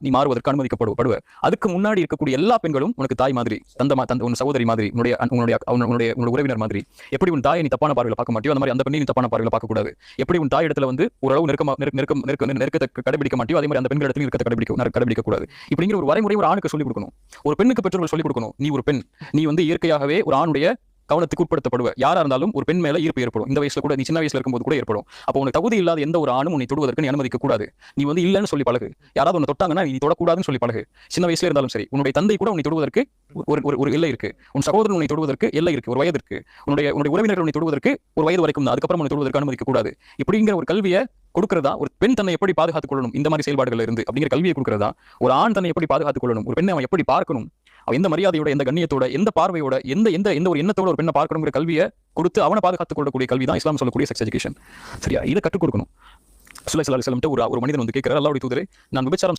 நீ மாறுவதற்கு அனுமதிக்கப்படுவ. அதுக்கு முன்னாடி இருக்கக்கூடிய எல்லா பெண்களும் உனக்கு தாய் மாதிரி, உன் சகோதரி மாதிரி, உன்னுடைய உறவினர் மாதிரி. எப்படி உன் தாயை நீ தப்பான பார்வையில பார்க்க மாட்டியோ அந்த மாதிரி அந்த பெண்ணை நீ தப்பான பார்வையில பார்க்க கூடாது. எப்படி உன் தாய் இடத்துல வந்து ஓரளவு நெருக்கத்தை கடைபிடிக்க மாட்டியோ அதே மாதிரி அந்த பெண்கள் இடத்துல நெருக்கத்தை கடைபிடிக்க கூடாது. இப்படிங்கிற ஒரு வரைமுறை ஒரு ஆணுக்கு சொல்லிக் கொடுக்கணும். ஒரு பெண்ணுக்கு பெற்றோர்கள் சொல்லிக் கொடுக்கணும், நீ ஒரு பெண், நீ வந்து இயற்கையாகவே ஒரு ஆணுடைய கவனத்துக்கு உட்படுத்தப்படுவ. யாரா இருந்தாலும் ஒரு பெண் மேல ஈர்ப்பு ஏற்படும். இந்த வயசுல கூட, நீ சின்ன வயசுல இருக்கும்போது கூட ஏற்படும். அப்போ உனக்கு தகுதி இல்லாத எந்த ஒரு ஆணும் உன்னை தொடுவதற்கு நீ அனுமதிக்க கூடாது. நீ வந்து இல்லன்னு சொல்லி பழகு. யாராவது உன்னை தொட்டாங்கன்னா நீ தொடக்கூடாதுன்னு சொல்லி பழகு. சின்ன வயசுல இருந்தாலும் சரி. உன்னுடைய தந்தை கூட உன்னை தொடுவதற்கு ஒரு எல்லை இருக்கு. உன் சகோதரன் உன்னை தொடுவதற்கு எல்லை இருக்கு, ஒரு வயது இருக்கு. உன்னுடைய உறவினர்கள் உன்னை தொடுவதற்கு ஒரு வயது வரைக்கும் தான், அதுக்கப்புறம் உன்னை தொடுவதற்கு அனுமதிக்க கூடாது. இப்படிங்கிற ஒரு கல்வியை கொடுக்கிறதா ஒரு பெண் தன்னை எப்படி பாதுகாத்துக் கொள்ளணும் இந்த மாதிரி செயல்பாடுகள் இருந்து அப்படிங்கிற கல்வியை கொடுக்கிறதா ஒரு ஆண் தன்னை எப்படி பாதுகாத்துக் கொள்ளணும், ஒரு பெண்ணை அவன் எப்படி பார்க்கணும், அவன் எந்த மரியாதையோட, எந்த கண்ணியத்தோட, எந்த பார்வையோட, எந்த ஒரு எண்ணத்தோட ஒரு பெண்ணை பார்க்கணுங்கிற கல்வியை கொடுத்து அவனை பாதுகாத்துக் கொள்ளக்கூடிய கல்வி தான் இஸ்லாம் சொல்லக்கூடிய செக்ஸ் எஜுகேஷன். சரியா? இதை கற்றுக் கொடுக்கணும். ஸல்லல்லாஹு அலைஹி வஸல்லம் ஒரு மனிதன் வந்து கேட்கிறார், அல்லாஹ்வுடைய தூதரே, நான் விபச்சாரம்